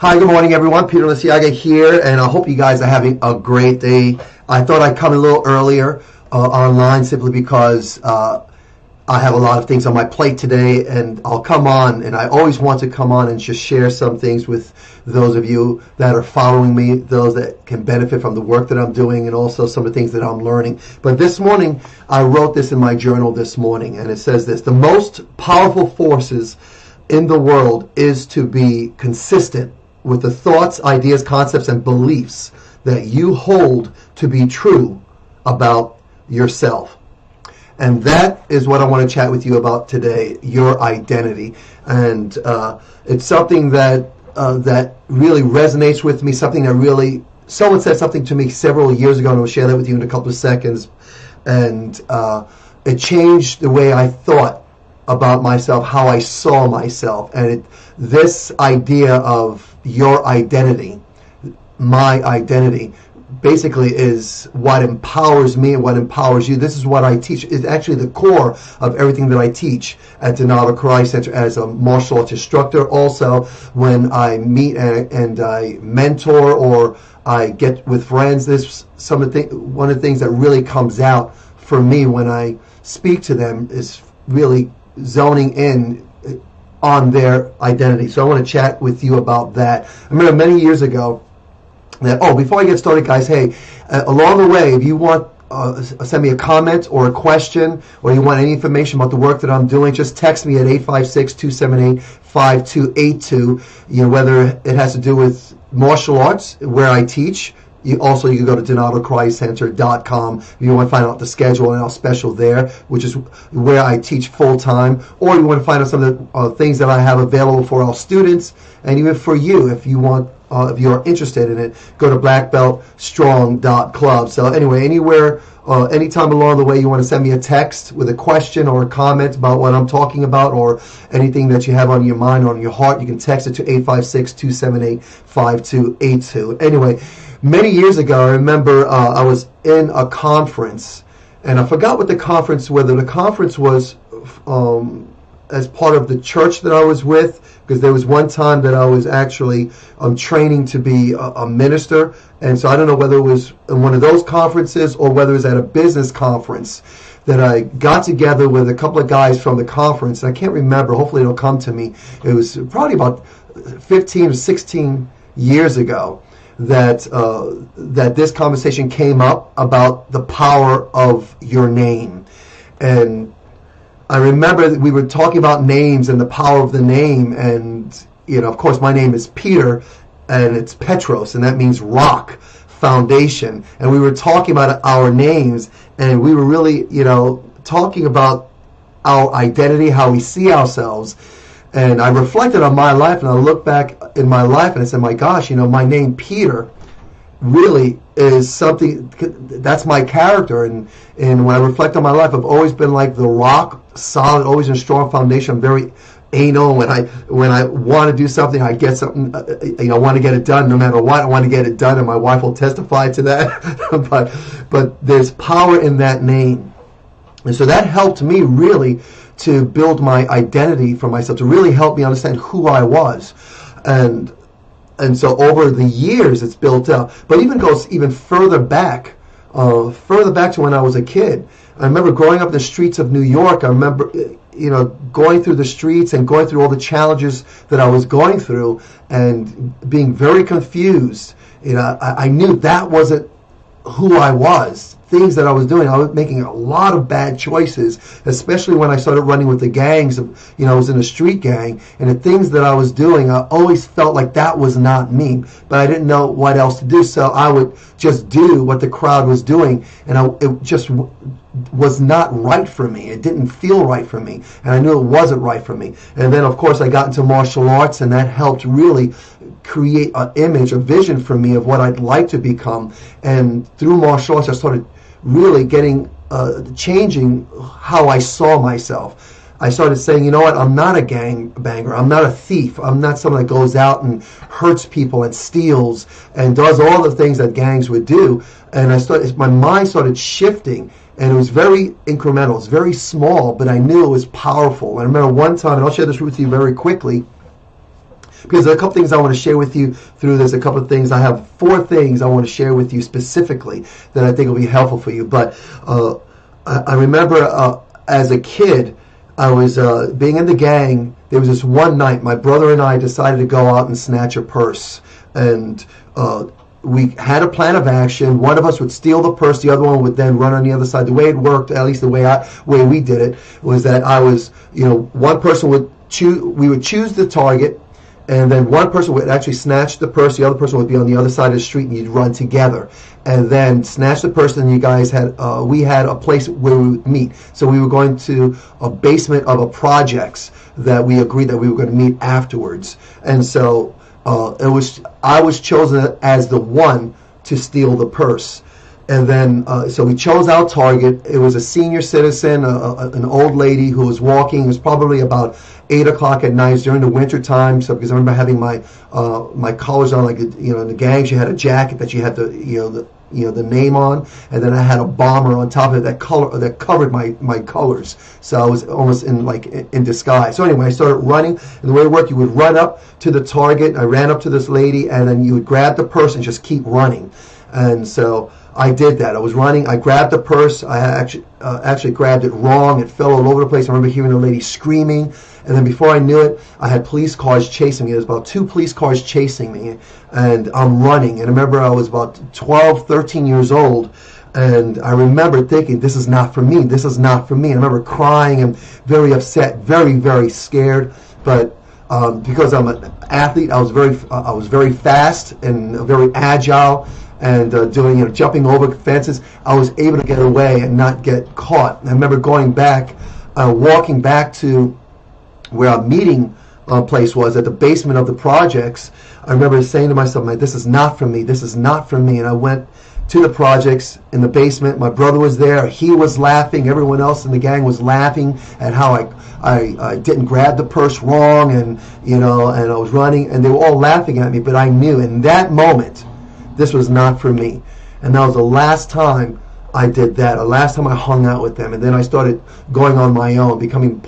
Hi, good morning, everyone. Peter Liciaga here, and I hope you guys are having a great day. I thought I'd come a little earlier online simply because I have a lot of things on my plate today, and I'll come on, and I always want to come on and just share some things with those of you that are following me, those that can benefit from the work that I'm doing, and also some of the things that I'm learning. But this morning, I wrote this in my journal this morning, and it says this: the most powerful forces in the world is to be consistent with the thoughts, ideas, concepts, and beliefs that you hold to be true about yourself. And that is what I want to chat with you about today, your identity. And it's something that really resonates with me, something that really, someone said something to me several years ago, and I'll share that with you in a couple of seconds. And it changed the way I thought about myself, how I saw myself. And this idea of your identity, my identity, basically is what empowers me and what empowers you. This is what I teach. It's actually the core of everything that I teach at Donato Karate Center as a martial arts instructor. Also, when I meet and I mentor or I get with friends, this one of the things that really comes out for me when I speak to them is really zoning in on their identity. So I want to chat with you about that. I remember many years ago that, before I get started, guys, hey, along the way, if you want send me a comment or a question, or you want any information about the work that I'm doing, just text me at 856-278-5282. Whether it has to do with martial arts, where I teach. You can go to DonatoKarateCenter.com if you want to find out the schedule and our special there, which is where I teach full-time. Or you want to find out some of the things that I have available for our students, and even for you, if you want, if you're interested in it, go to blackbeltstrong.club. So anyway, anywhere, anytime along the way you want to send me a text with a question or a comment about what I'm talking about, or anything that you have on your mind or on your heart, you can text it to 856-278-5282. Anyway, many years ago, I remember I was in a conference, and I forgot what the conference, whether the conference was as part of the church that I was with, because there was one time that I was actually training to be a minister, and so I don't know whether it was in one of those conferences or whether it was at a business conference that I got together with a couple of guys from the conference. And I can't remember, hopefully it'll come to me. It was probably about 15 or 16 years ago that this conversation came up about the power of your name. And I remember that we were talking about names and the power of the name, and of course my name is Peter, and it's Petros, and that means rock, foundation. And we were talking about our names, and we were really talking about our identity, how we see ourselves. And I reflected on my life, and I looked back in my life, and I said, my gosh, my name Peter really is something, that's my character. And when I reflect on my life, I've always been like the rock, solid, always in a strong foundation. I'm very anal. When I want to do something, I get something, I want to get it done no matter what. I want to get it done, and my wife will testify to that. but there's power in that name. And so that helped me really to build my identity for myself, to really help me understand who I was. And so over the years it's built up. But even goes even further back to when I was a kid. I remember growing up in the streets of New York. I remember going through the streets and going through all the challenges that I was going through and being very confused. I knew that wasn't who I was. Things that I was doing, I was making a lot of bad choices, especially when I started running with the gangs. I was in a street gang, and the things that I was doing, I always felt like that was not me, but I didn't know what else to do, so I would just do what the crowd was doing, and it just was not right for me. It didn't feel right for me, and I knew it wasn't right for me. And then, of course, I got into martial arts, and that helped really create an image, a vision for me of what I'd like to become. And through martial arts, I started really changing how I saw myself. I started saying, I'm not a gangbanger. I'm not a thief. I'm not someone that goes out and hurts people and steals and does all the things that gangs would do. And my mind started shifting, and it was very incremental. It was very small, but I knew it was powerful. I remember one time, and I'll share this with you very quickly. because there are a couple things I want to share with you through this. A couple of things. I have 4 things I want to share with you specifically that I think will be helpful for you. But I remember as a kid, I was being in the gang. There was this one night, my brother and I decided to go out and snatch a purse. And we had a plan of action. One of us would steal the purse. The other one would then run on the other side. The way it worked, at least the way we did it, was that I was, one person would choose. We would choose the target, and then one person would actually snatch the purse. The other person would be on the other side of the street, and you'd run together. And then snatch the purse, and you guys had, we had a place where we would meet. So we were going to a basement of a projects that we agreed that we were going to meet afterwards. And so I was chosen as the one to steal the purse. And then, so we chose our target. It was a senior citizen, an old lady who was walking. It was probably about 8 o'clock at night during the winter time. So because I remember having my collars on, like in the gangs, you had a jacket that you had the name on, and then I had a bomber on top of it that covered my colors. So I was almost in disguise. So anyway, I started running, and the way it worked, you would run up to the target. I ran up to this lady, and then you would grab the purse and just keep running. And so I did that. I was running. I grabbed the purse. I actually grabbed it wrong. It fell all over the place. I remember hearing the lady screaming. And then before I knew it, I had police cars chasing me. There was about 2 police cars chasing me. And I'm running. And I remember I was about 12, 13 years old. And I remember thinking, this is not for me. This is not for me. And I remember crying and very upset, very, very scared. But because I'm an athlete, I was very fast and very agile. And doing, jumping over fences, I was able to get away and not get caught. And I remember going back, walking back to where our meeting place was at the basement of the projects. I remember saying to myself, "Man, this is not for me. This is not for me." And I went to the projects in the basement. My brother was there. He was laughing. Everyone else in the gang was laughing at how I didn't grab the purse wrong, and and I was running, and they were all laughing at me. But I knew in that moment, this was not for me. And that was the last time I did that, the last time I hung out with them. And then I started going on my own, becoming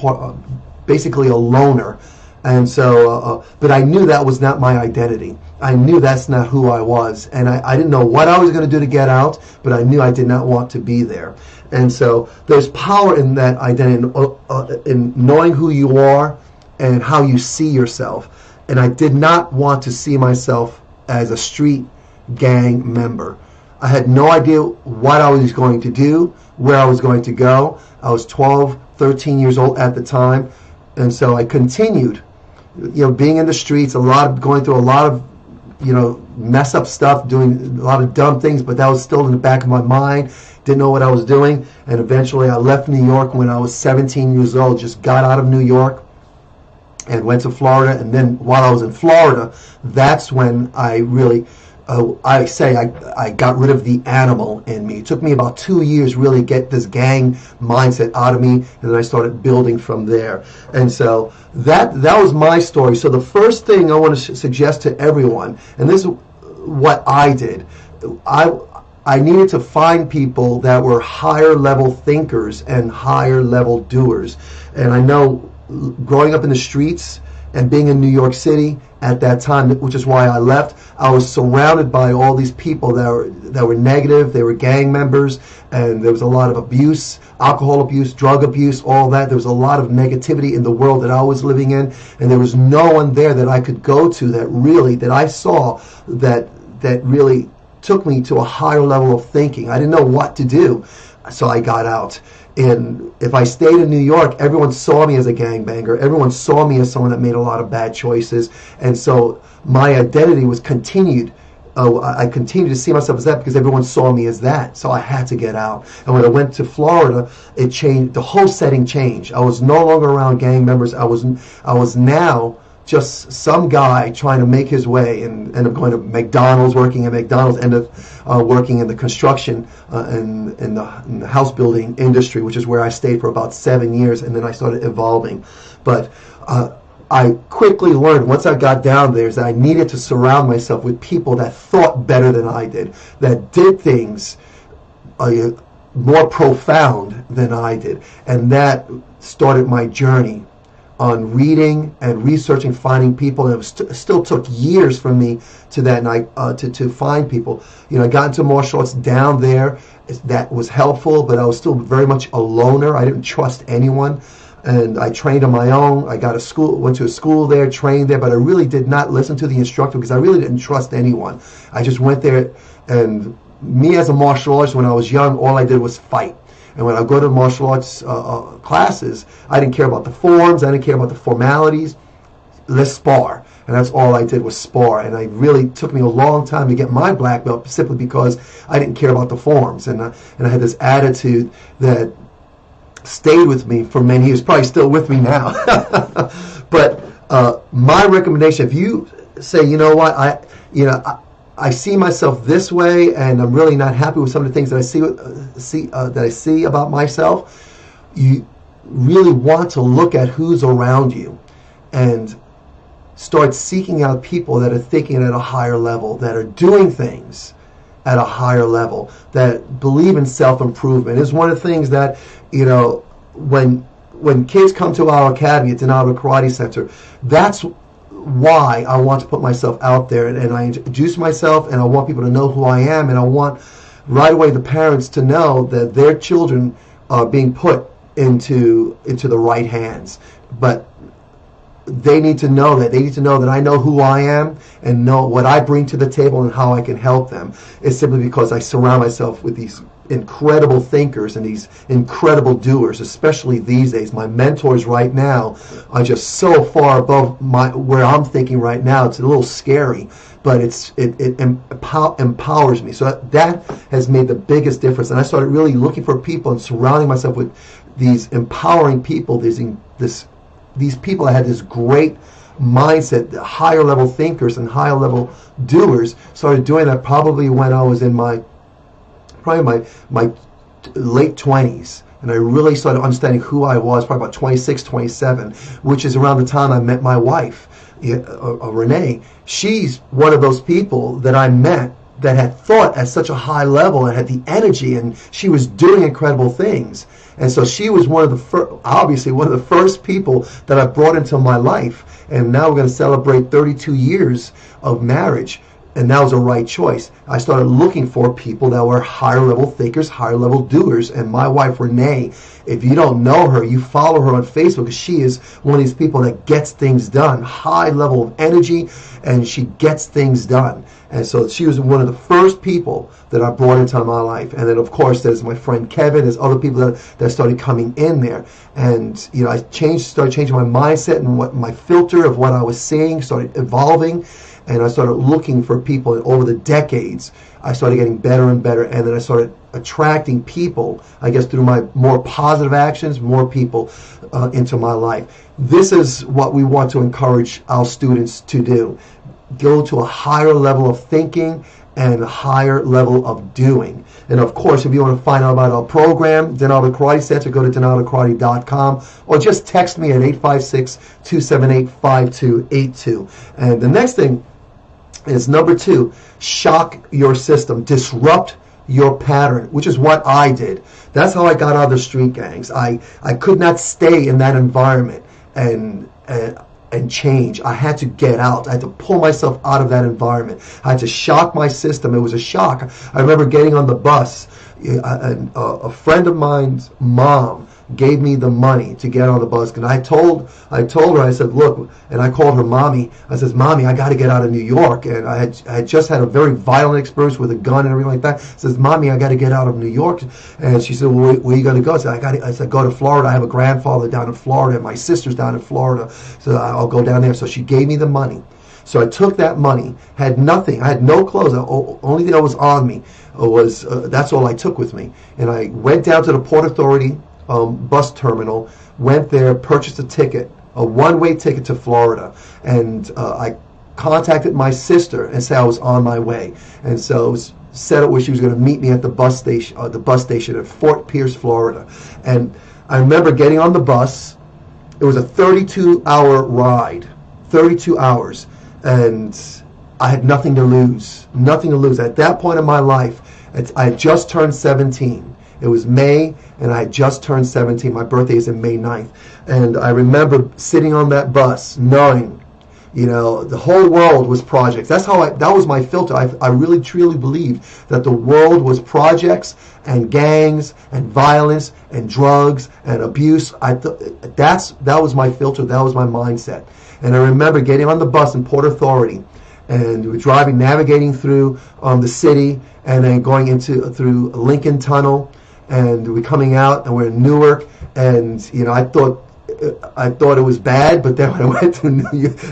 basically a loner. And so, but I knew that was not my identity. I knew that's not who I was. And I didn't know what I was going to do to get out, but I knew I did not want to be there. And so there's power in that identity, in knowing who you are and how you see yourself. And I did not want to see myself as a street gang member. I had no idea what I was going to do, where I was going to go. I was 12, 13 years old at the time, and so I continued, being in the streets, going through a lot of, mess up stuff, doing a lot of dumb things, but that was still in the back of my mind. Didn't know what I was doing, and eventually I left New York when I was 17 years old, just got out of New York and went to Florida, and then while I was in Florida, that's when I really I got rid of the animal in me. It took me about 2 years really to get this gang mindset out of me, and then I started building from there. And so that was my story. So the first thing I want to suggest to everyone, and this is what I did, I needed to find people that were higher level thinkers and higher level doers. And I know growing up in the streets and being in New York City at that time, which is why I left, I was surrounded by all these people that were negative. They were gang members, and there was a lot of abuse, alcohol abuse, drug abuse, all that. There was a lot of negativity in the world that I was living in, and there was no one there that I could go to that I saw that really took me to a higher level of thinking. I didn't know what to do, so I got out. And if I stayed in New York, everyone saw me as a gangbanger. Everyone saw me as someone that made a lot of bad choices. And so my identity was continued. I continued to see myself as that because everyone saw me as that. So I had to get out. And when I went to Florida, it changed. The whole setting changed. I was no longer around gang members. I was now just some guy trying to make his way, and end up going to McDonald's, working at McDonald's, end up working in the construction in the house building industry, which is where I stayed for about 7 years, and then I started evolving. But I quickly learned, once I got down there, is that I needed to surround myself with people that thought better than I did, that did things more profound than I did. And that started my journey on reading and researching, finding people, and it still took years for me to that night to find people. I got into martial arts down there. That was helpful, but I was still very much a loner. I didn't trust anyone, and I trained on my own. I went to a school there, trained there, but I really did not listen to the instructor because I really didn't trust anyone. I just went there, and me as a martial artist, when I was young, all I did was fight. And when I go to martial arts classes, I didn't care about the forms. I didn't care about the formalities. Let's spar. And that's all I did was spar. And it really took me a long time to get my black belt simply because I didn't care about the forms. And I had this attitude that stayed with me for many years, probably still with me now. But my recommendation, if you say, you know what, I see myself this way, and I'm really not happy with some of the things that I see about myself. You really want to look at who's around you, and start seeking out people that are thinking at a higher level, that are doing things at a higher level, that believe in self-improvement. It's one of the things that when kids come to our academy at Denali Karate Center, that's why I want to put myself out there, and I introduce myself, and I want people to know who I am, and I want right away the parents to know that their children are being put into the right hands. But they need to know that. They need to know that I know who I am and know what I bring to the table and how I can help them. It's simply because I surround myself with these incredible thinkers and these incredible doers, especially these days. My mentors right now are just so far above where I'm thinking right now. It's a little scary, but it empowers me. So that has made the biggest difference. And I started really looking for people and surrounding myself with these empowering people, these people that had this great mindset, higher level thinkers and higher level doers. Started doing that probably when I was in my late 20s, and I really started understanding who I was probably about 26, 27, which is around the time I met my wife, Renee. She's one of those people that I met that had thought at such a high level and had the energy, and she was doing incredible things. And so she was obviously one of the first people that I brought into my life. And now we're going to celebrate 32 years of marriage. And that was a right choice. I started looking for people that were higher level thinkers, higher level doers. And my wife, Renee, if you don't know her, you follow her on Facebook. She is one of these people that gets things done, high level of energy, and she gets things done. And so she was one of the first people that I brought into my life. And then, of course, there's my friend Kevin. There's other people that started coming in there. And, I started changing my mindset and what my filter of what I was seeing started evolving. And I started looking for people. And over the decades, I started getting better and better. And then I started attracting people, I guess, through my more positive actions, more people into my life. This is what we want to encourage our students to do. Go to a higher level of thinking and a higher level of doing. And of course, if you want to find out about our program, Denali Karate Center, go to denalikarate.com or just text me at 856-278-5282. And the next thing is number 2, shock your system, disrupt your pattern, which is what I did. That's how I got out of the street gangs. I could not stay in that environment and change. I had to get out. I had to pull myself out of that environment. I had to shock my system. It was a shock. I remember getting on the bus. A friend of mine's mom gave me the money to get on the bus. And I told her, I said, look, and I called her Mommy. I says, Mommy, I got to get out of New York. And I had just had a very violent experience with a gun and everything like that. I says, Mommy, I got to get out of New York. And she said, well, where are you going to go? I said, go to Florida. I have a grandfather down in Florida, and my sister's down in Florida. So I'll go down there. So she gave me the money. So I took that money, had nothing. I had no clothes. The only thing that was on me was, that's all I took with me. And I went down to the Port Authority bus terminal, went there, purchased a ticket, a one-way ticket to Florida, and I contacted my sister and said I was on my way. And so it was set up where she was going to meet me at the bus station at Fort Pierce, Florida. And I remember getting on the bus. It was a 32-hour ride, 32 hours, and I had nothing to lose. At that point in my life, I had just turned 17. It was May, and I had just turned 17. My birthday is in May 9th. And I remember sitting on that bus knowing, the whole world was projects. That was my filter. I really truly believed that the world was projects and gangs and violence and drugs and abuse. That was my filter. That was my mindset. And I remember getting on the bus in Port Authority, and we were navigating through the city, and then going through Lincoln Tunnel, and we're coming out, and we're in Newark, and I thought it was bad, but then when I went to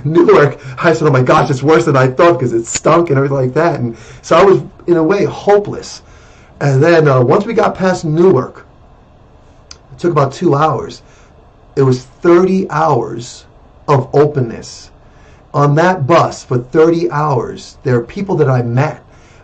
Newark, I said, oh my gosh, it's worse than I thought, because it stunk and everything like that. And so I was, in a way, hopeless. And then once we got past Newark, it took about 2 hours. It was 30 hours of openness. On that bus for 30 hours, there are people that I met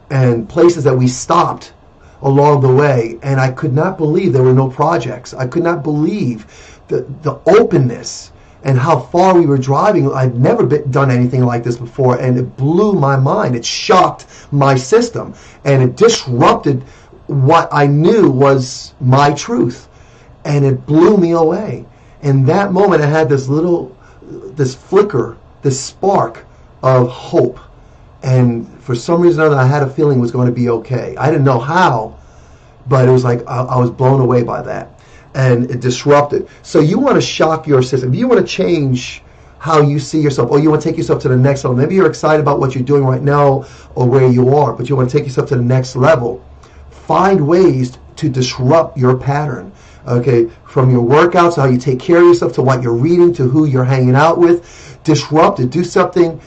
and places that we stopped along the way, and I could not believe there were no projects. I could not believe the openness and how far we were driving. I'd never done anything like this before, and it blew my mind. It shocked my system, and it disrupted what I knew was my truth, and it blew me away. In that moment, I had this flicker, this spark of hope, and for some reason or other, I had a feeling it was going to be okay. I didn't know how, but it was like I was blown away by that. And it disrupted. So you want to shock your system. You want to change how you see yourself, or you want to take yourself to the next level. Maybe you're excited about what you're doing right now or where you are, but you want to take yourself to the next level. Find ways to disrupt your pattern. Okay, from your workouts, how you take care of yourself, to what you're reading, to who you're hanging out with. Disrupt it. Do something,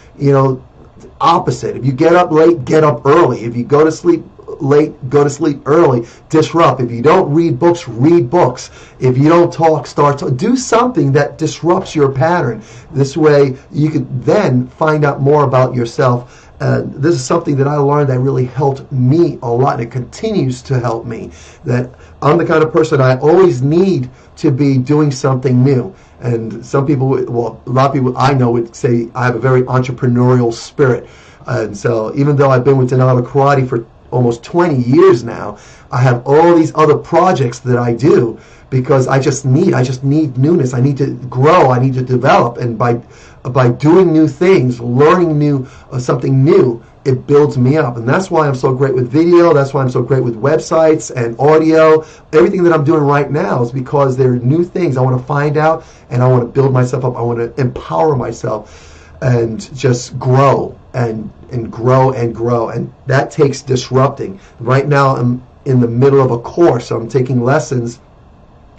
opposite. If you get up late, get up early. If you go to sleep late, go to sleep early. Disrupt. If you don't read books, read books. If you don't talk, start talking. Do something that disrupts your pattern. This way you could then find out more about yourself. This is something that I learned that really helped me a lot, and it continues to help me. That I'm the kind of person I always need to be doing something new. And some people, a lot of people I know would say I have a very entrepreneurial spirit. And so even though I've been with Denali Karate for almost 20 years now, I have all these other projects that I do because I just need newness. I need to grow. I need to develop. And by doing new things, learning something new, it builds me up. And that's why I'm so great with video. That's why I'm so great with websites and audio. Everything that I'm doing right now is because there are new things I want to find out, and I want to build myself up. I want to empower myself and just grow and grow and grow. And that takes disrupting. Right now I'm in the middle of a course. I'm taking lessons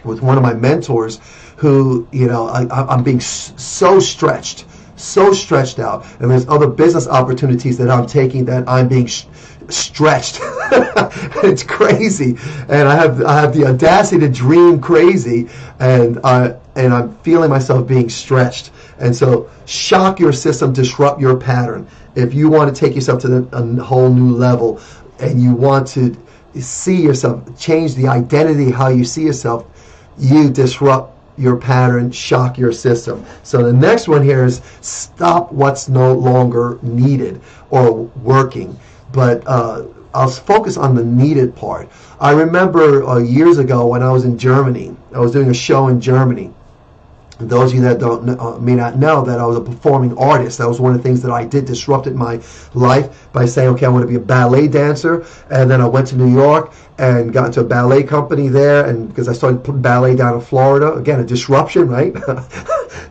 with one of my mentors who, I'm being so stretched out. And there's other business opportunities that I'm taking that I'm being stretched. It's crazy. And I have the audacity to dream crazy, and I'm feeling myself being stretched. And so shock your system, disrupt your pattern. If you want to take yourself to a whole new level, and you want to see yourself, change the identity, how you see yourself, you disrupt your pattern, shock your system. So the next one here is stop what's no longer needed or working. But I'll focus on the needed part. I remember years ago when I was in Germany, I was doing a show in Germany. Those of you that may not know that I was a performing artist. That was one of the things that I did, disrupted my life by saying, okay, I want to be a ballet dancer. And then I went to New York and got into a ballet company there, and because I started putting ballet down in Florida. Again, a disruption, right?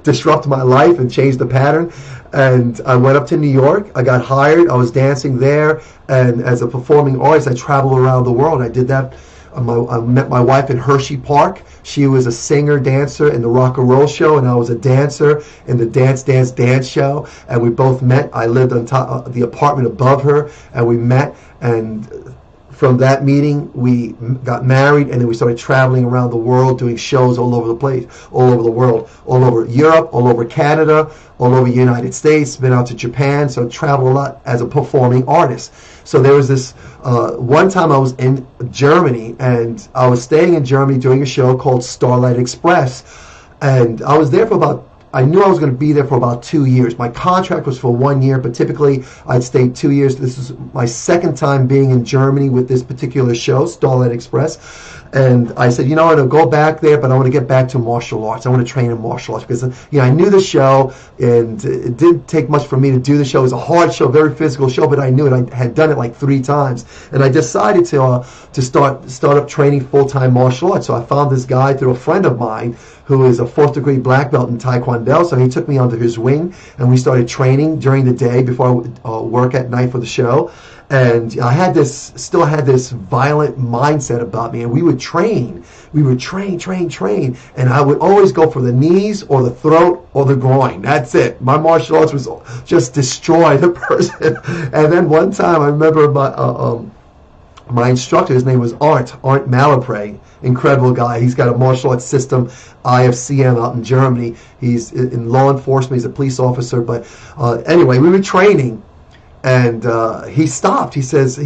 Disrupt my life and change the pattern. And I went up to New York. I got hired. I was dancing there. And as a performing artist, I traveled around the world. I did that. I met my wife in Hershey Park. She was a singer, dancer in the rock and roll show, and I was a dancer in the dance show. And we both met. I lived on top of the apartment above her, and we met. And from that meeting, we got married, and then we started traveling around the world, doing shows all over the place, all over the world, all over Europe, all over Canada, all over the United States, been out to Japan, so I traveled a lot as a performing artist. So there was this, one time I was in Germany, and I was staying in Germany doing a show called Starlight Express, and I was there for I knew I was going to be there for about 2 years. My contract was for 1 year, but typically I'd stay 2 years. This is my second time being in Germany with this particular show, Starlight Express. And I said, you know what, I'll go back there, but I want to get back to martial arts. I want to train in martial arts because, I knew the show, and it didn't take much for me to do the show. It was a hard show, very physical show, but I knew it. I had done it like 3 times, and I decided to start up training full-time martial arts. So I found this guy through a friend of mine who is a 4th degree black belt in Taekwondo. So he took me under his wing, and we started training during the day before I would work at night for the show. And I still had this violent mindset about me, and we would train, and I would always go for the knees or the throat or the groin. That's it. My martial arts was just destroy the person. And then one time I remember my instructor, his name was Arndt Malapre, incredible guy. He's got a martial arts system, IFCM, out in Germany. He's in law enforcement. He's a police officer. But anyway, we were training. And he stopped. He says,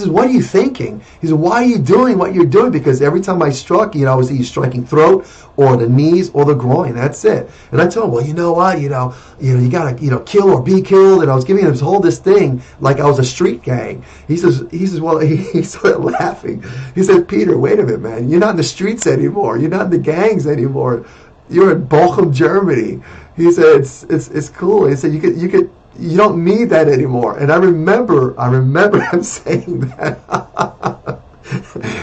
what are you thinking? He said, why are you doing what you're doing? Because every time I struck, I was either striking throat or the knees or the groin. That's it. And I told him, well, you know what? You gotta, kill or be killed. And I was giving him this thing like I was a street gang. He says, well, he started laughing. He said, Peter, wait a minute, man. You're not in the streets anymore. You're not in the gangs anymore. You're in Bochum, Germany. He said, it's cool. He said, you don't need that anymore. And I remember him saying that. I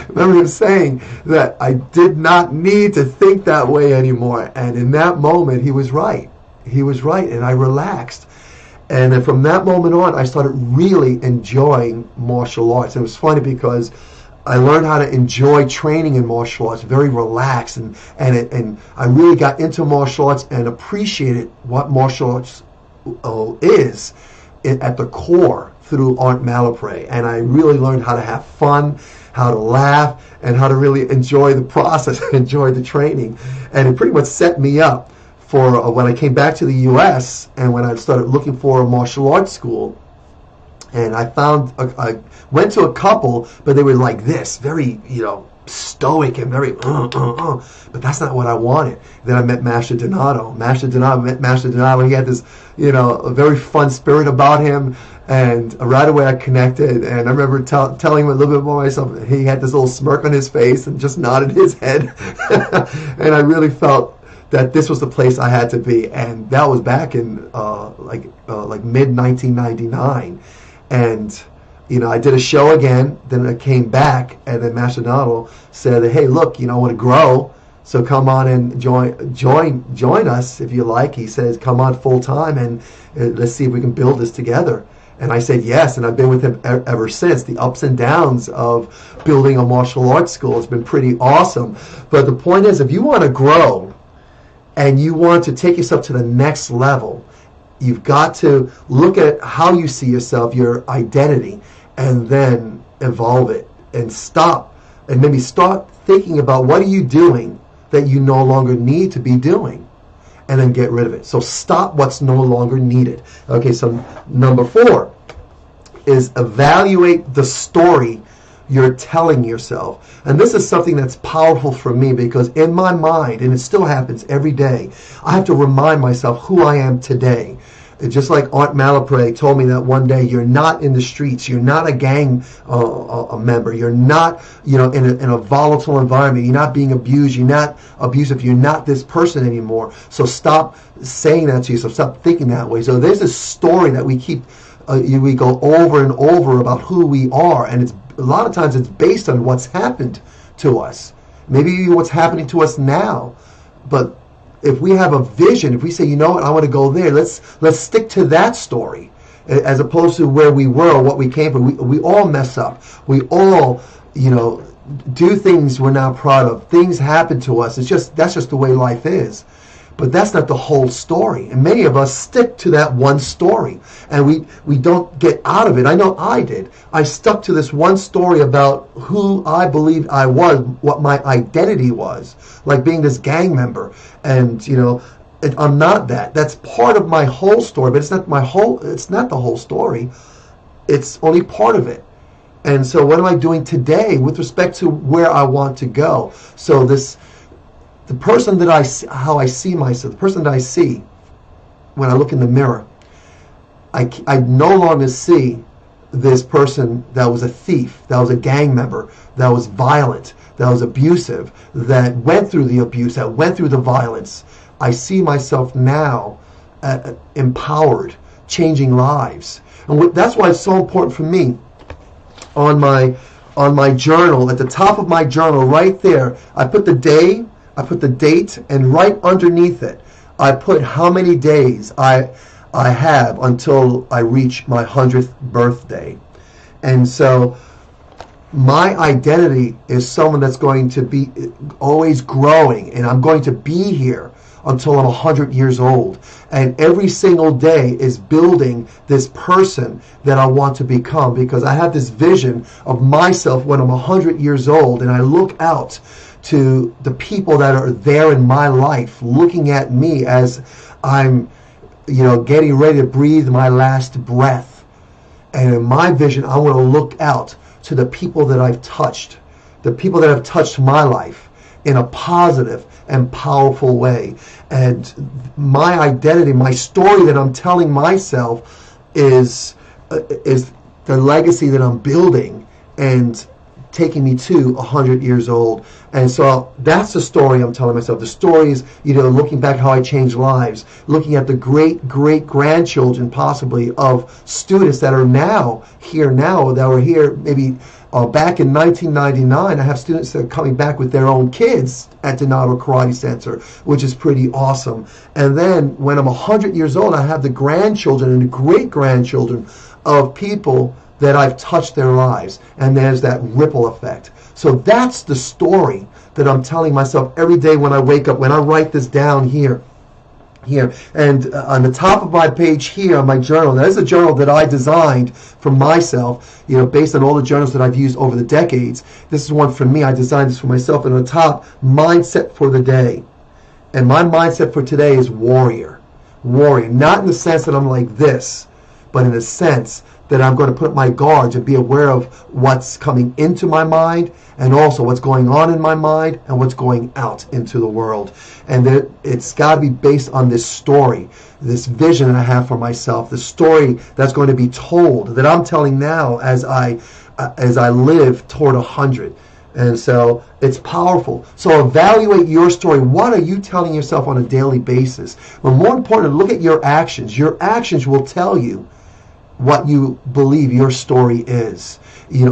remember him saying that I did not need to think that way anymore. And in that moment, he was right. He was right, and I relaxed. And then from that moment on, I started really enjoying martial arts. And it was funny because I learned how to enjoy training in martial arts, very relaxed, and I really got into martial arts and appreciated what martial arts is at the core through Arndt Malapre. And I really learned how to have fun, how to laugh, and how to really enjoy the process, enjoy the training. And it pretty much set me up for when I came back to the U.S. and when I started looking for a martial arts school. And I went to a couple, but they were like this, very, stoic and very, but that's not what I wanted. Then I met Master Donato. Master Donato, he had this, a very fun spirit about him, and right away I connected, and I remember telling him a little bit more myself. He had this little smirk on his face and just nodded his head, and I really felt that this was the place I had to be, and that was back in like mid-1999, and I did a show again, then I came back, and then Master Donato said, hey, look, I want to grow, so come on and join us if you like. He says, come on full time, and let's see if we can build this together. And I said yes, and I've been with him ever since. The ups and downs of building a martial arts school has been pretty awesome. But the point is, if you want to grow and you want to take yourself to the next level, you've got to look at how you see yourself, your identity, and then evolve it and stop and maybe start thinking about what are you doing that you no longer need to be doing, and then get rid of it. So stop what's no longer needed. Okay, so number 4 is evaluate the story you're telling yourself. And this is something that's powerful for me because in my mind, and it still happens every day, I have to remind myself who I am today. Just like Arndt Malapre told me that one day, you're not in the streets, you're not a gang a member, you're not in a volatile environment, you're not being abused, you're not abusive, you're not this person anymore. So stop saying that to yourself, stop thinking that way. So there's this story that we keep, we go over and over about who we are, and it's a lot of times it's based on what's happened to us, maybe what's happening to us now. But if we have a vision, if we say, you know what, I want to go there, let's stick to that story, as opposed to where we were or what we came from. We all mess up. We all, do things we're not proud of. Things happen to us. That's just the way life is. But that's not the whole story. And many of us stick to that one story, and we don't get out of it. I know I did. I stuck to this one story about who I believed I was, what my identity was, like being this gang member. And I'm not that. That's part of my whole story, but it's not the whole story. It's only part of it. And so what am I doing today with respect to where I want to go? So the person that how I see myself, the person that I see when I look in the mirror, I no longer see this person that was a thief, that was a gang member, that was violent, that was abusive, that went through the abuse, that went through the violence. I see myself now empowered, changing lives. And that's why it's so important for me on my journal, at the top of my journal, right there, I put the day, I put the date, and right underneath it, I put how many days I have until I reach my 100th birthday. And so my identity is someone that's going to be always growing, and I'm going to be here until I'm 100 years old. And every single day is building this person that I want to become, because I have this vision of myself when I'm 100 years old, and I look out to the people that are there in my life looking at me as I'm, getting ready to breathe my last breath. And in my vision, I want to look out to the people that I've touched, the people that have touched my life in a positive and powerful way. And my identity, my story that I'm telling myself is the legacy that I'm building and taking me to 100 years old. And so that's the story I'm telling myself. The story is, looking back how I changed lives, looking at the great-great-grandchildren possibly of students that are that were here maybe back in 1999. I have students that are coming back with their own kids at Donato Karate Center, which is pretty awesome. And then when I'm 100 years old, I have the grandchildren and the great-grandchildren of people that I've touched their lives, and there's that ripple effect. So that's the story that I'm telling myself every day when I wake up, when I write this down here. And on the top of my page here on my journal, that is a journal that I designed for myself, based on all the journals that I've used over the decades. This is one for me. I designed this for myself. And on the top, mindset for the day. And my mindset for today is warrior. Warrior. Not in the sense that I'm like this, but in the sense that I'm going to put up my guards and be aware of what's coming into my mind, and also what's going on in my mind and what's going out into the world. And it's got to be based on this story, this vision that I have for myself, the story that's going to be told, that I'm telling now as I live toward 100. And so it's powerful. So evaluate your story. What are you telling yourself on a daily basis? But more important, look at your actions. Your actions will tell you what you believe your story is.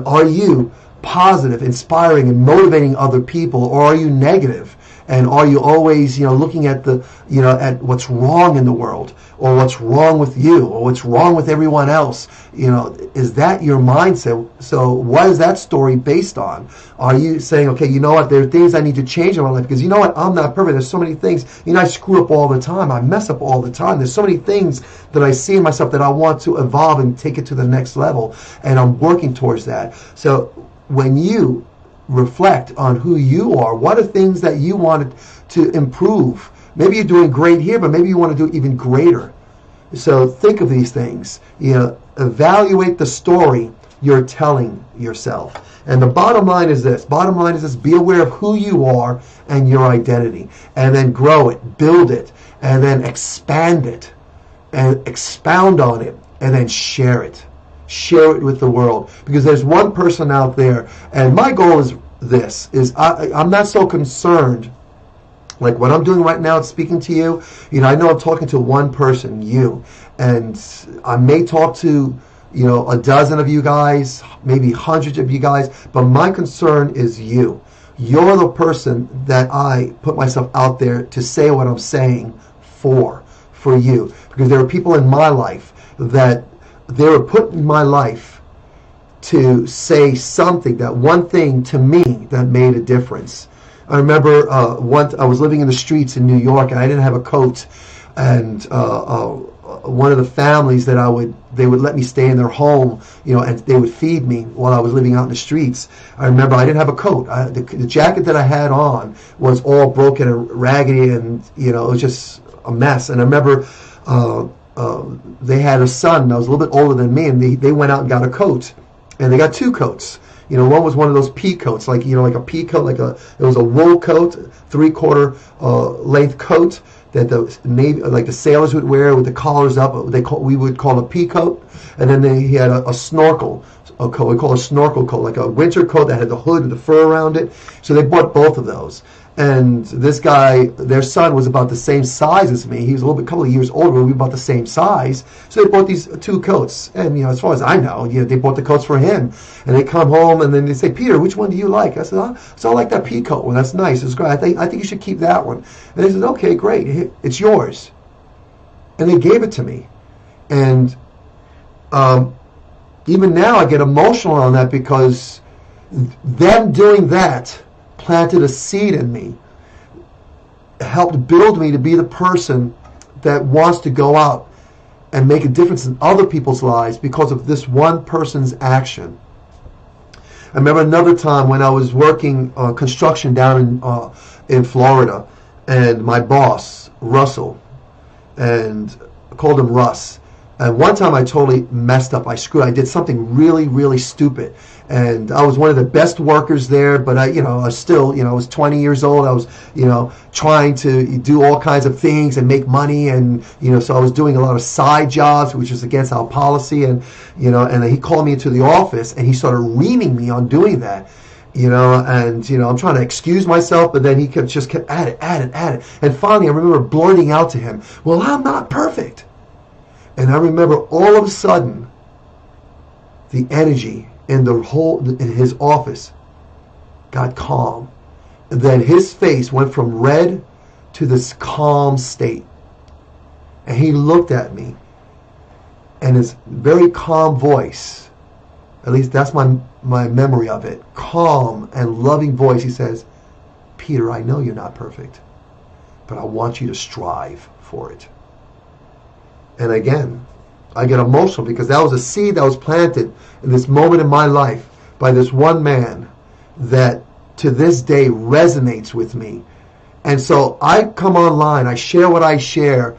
Are you positive, inspiring, and motivating other people, or are you negative? And are you always, looking at at what's wrong in the world, or what's wrong with you, or what's wrong with everyone else? Is that your mindset? So what is that story based on? Are you saying, okay, you know what, there are things I need to change in my life, because you know what, I'm not perfect. There's so many things, I screw up all the time. I mess up all the time. There's so many things that I see in myself that I want to evolve and take it to the next level, and I'm working towards that. So when you reflect on who you are, what are things that you wanted to improve? Maybe you're doing great here, but maybe you want to do even greater. So think of these things. Evaluate the story you're telling yourself. And the bottom line is this. Be aware of who you are and your identity. And then grow it, build it, and then expand it, and expound on it, and then share it. Share it with the world, because there's one person out there, and my goal is this, I'm not so concerned, like what I'm doing right now, speaking to you, I know I'm talking to one person, you, and I may talk to, a dozen of you guys, maybe hundreds of you guys, but my concern is you. You're the person that I put myself out there to say what I'm saying for you, because there are people in my life that they were put in my life to say something, that one thing to me that made a difference. I remember once I was living in the streets in New York, and I didn't have a coat, and one of the families that they would let me stay in their home, and they would feed me while I was living out in the streets. I remember I didn't have a coat. The jacket that I had on was all broken and raggedy, and it was just a mess. And I remember they had a son that was a little bit older than me, and they went out and got a coat, and they got two coats. One was one of those pea coats, like a pea coat, it was a wool coat, 3/4 length coat that the Navy, like the sailors would wear with the collars up. We would call a pea coat, and then he had a snorkel, a coat we call a snorkel coat, like a winter coat that had the hood and the fur around it. So they bought both of those. And this guy, their son, was about the same size as me. He was a couple of years older, but we were about the same size. So they bought these two coats. And, as far as I know, they bought the coats for him. And they come home and then they say, "Peter, which one do you like?" I said, "So I like that pea coat one. That's nice. It's great. I think you should keep that one." And they said, "Okay, great. It's yours." And they gave it to me. And even now I get emotional on that, because them doing that planted a seed in me, helped build me to be the person that wants to go out and make a difference in other people's lives because of this one person's action. I remember another time when I was working construction down in Florida, and my boss, Russell, and I called him Russ. And one time I totally messed up. I did something really, really stupid. And I was one of the best workers there, but I was 20 years old. I was, trying to do all kinds of things and make money. And, so I was doing a lot of side jobs, which is against our policy. And, and he called me into the office and he started reaming me on doing that. I'm trying to excuse myself, but then he kept at it. And finally I remember blurting out to him, "Well, I'm not perfect." And I remember all of a sudden, the energy in his office got calm. And then his face went from red to this calm state. And he looked at me, and his very calm voice, at least that's my memory of it, calm and loving voice, he says, "Peter, I know you're not perfect, but I want you to strive for it." And again, I get emotional because that was a seed that was planted in this moment in my life by this one man that to this day resonates with me. And so I come online, I share what I share,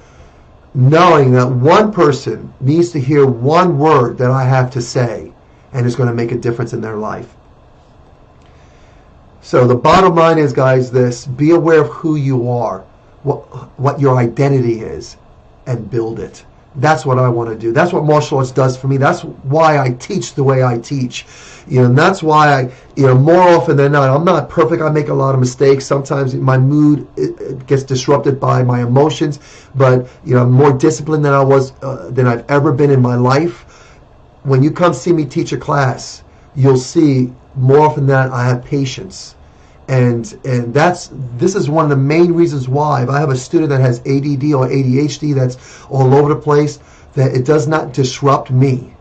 knowing that one person needs to hear one word that I have to say, and it's going to make a difference in their life. So the bottom line is, guys, this: be aware of who you are, what your identity is, and build it. That's what I want to do. That's what martial arts does for me. That's why I teach the way I teach. And that's why more often than not, I'm not perfect. I make a lot of mistakes. Sometimes my mood it gets disrupted by my emotions, but I'm more disciplined than I was than I've ever been in my life. When you come see me teach a class, you'll see more often than not I have patience. And this is one of the main reasons why, if I have a student that has ADD or ADHD that's all over the place, that it does not disrupt me,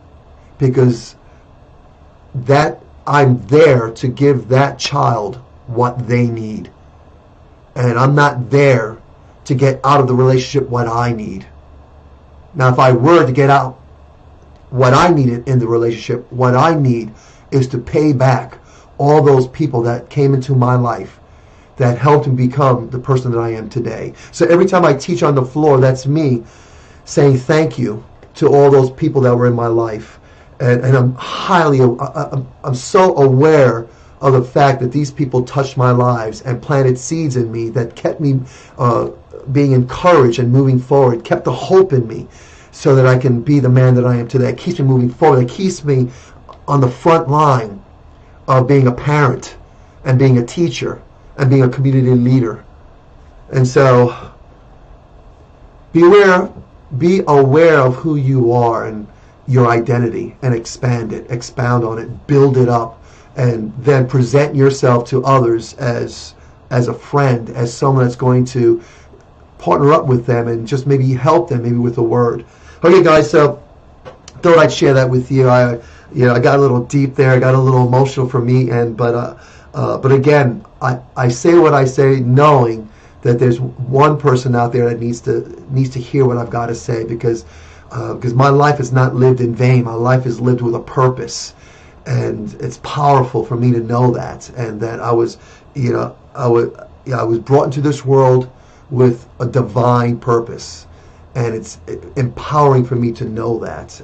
because that I'm there to give that child what they need. And I'm not there to get out of the relationship what I need. Now, if I were to get out what I needed in the relationship, what I need is to pay back all those people that came into my life that helped me become the person that I am today. So every time I teach on the floor, that's me saying thank you to all those people that were in my life. And I'm so aware of the fact that these people touched my lives and planted seeds in me that kept me being encouraged and moving forward, kept the hope in me so that I can be the man that I am today. It keeps me moving forward. It keeps me on the front line of being a parent and being a teacher and being a community leader. And so be aware of who you are and your identity, and expound on it, build it up, and then present yourself to others as a friend, as someone that's going to partner up with them and just maybe help them maybe with a word. Okay, guys, so thought I'd share that with you. I got a little deep there. I got a little emotional for me, but again, I say what I say, knowing that there's one person out there that needs to hear what I've got to say, because my life is not lived in vain. My life is lived with a purpose, and it's powerful for me to know that, and that I was brought into this world with a divine purpose, and it's empowering for me to know that.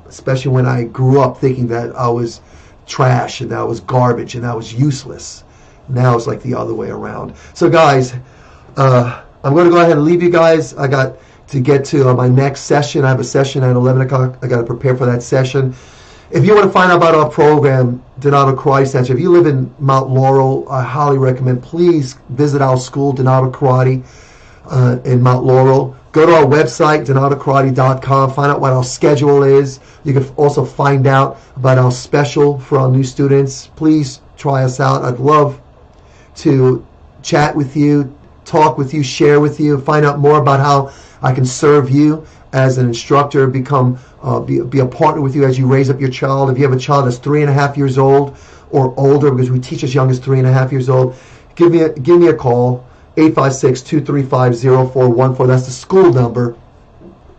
Especially when I grew up thinking that I was trash and that I was garbage and that I was useless. Now it's like the other way around. So guys, I'm going to go ahead and leave you guys. I got to get to my next session. I have a session at 11 o'clock. I got to prepare for that session. If you want to find out about our program, Donato Karate Center, if you live in Mount Laurel, I highly recommend, please visit our school, Donato Karate, in Mount Laurel. Go to our website, donatokarate.com. Find out what our schedule is. You can also find out about our special for our new students. Please try us out. I'd love to chat with you, talk with you, share with you, find out more about how I can serve you as an instructor, be a partner with you as you raise up your child. If you have a child that's 3.5 years old or older, because we teach as young as 3.5 years old, give me a call, 856-235-0414. That's the school number.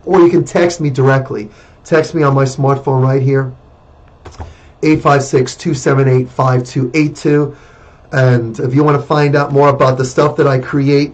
Or you can text me directly. Text me on my smartphone right here, 856-278-5282. And if you want to find out more about the stuff that I create,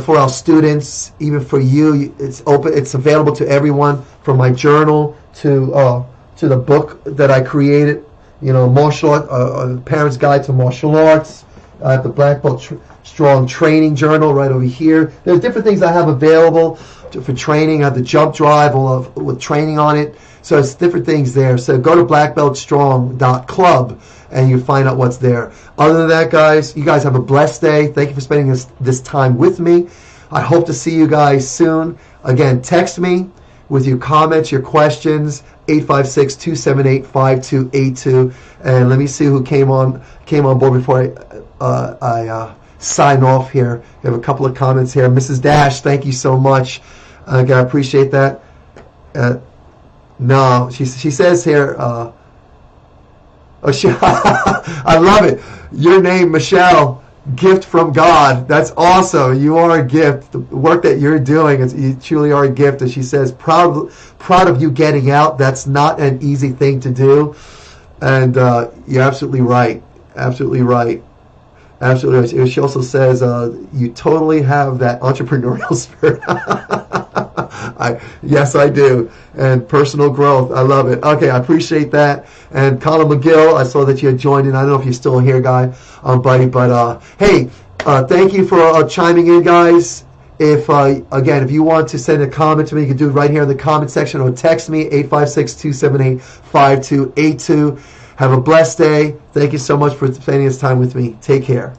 for our students, even for you, it's open. It's available to everyone, from my journal to the book that I created. Martial art, Parent's Guide to Martial Arts. I have the Black Belt Strong Training Journal right over here. There's different things I have available for training. I have the jump drive with training on it. So it's different things there. So go to blackbeltstrong.club and you find out what's there. Other than that, guys, you guys have a blessed day. Thank you for spending this time with me. I hope to see you guys soon. Again, text me with your comments, your questions, 856-278-5282. And let me see who came on board before I sign off here. We have a couple of comments here. Mrs. Dash, thank you so much. I appreciate that. No, she says here, I love it. Your name, Michelle, gift from God. That's awesome. You are a gift. The work that you're doing, you truly are a gift. And she says, proud of you getting out. That's not an easy thing to do. And you're absolutely right. Absolutely right. Absolutely right. She also says, you totally have that entrepreneurial spirit. Yes, I do. And personal growth. I love it. Okay, I appreciate that. And Colin McGill, I saw that you had joined in. I don't know if you're still here, buddy. But, hey, thank you for chiming in, guys. If you want to send a comment to me, you can do it right here in the comment section or text me, 856-278-5282. Have a blessed day. Thank you so much for spending this time with me. Take care.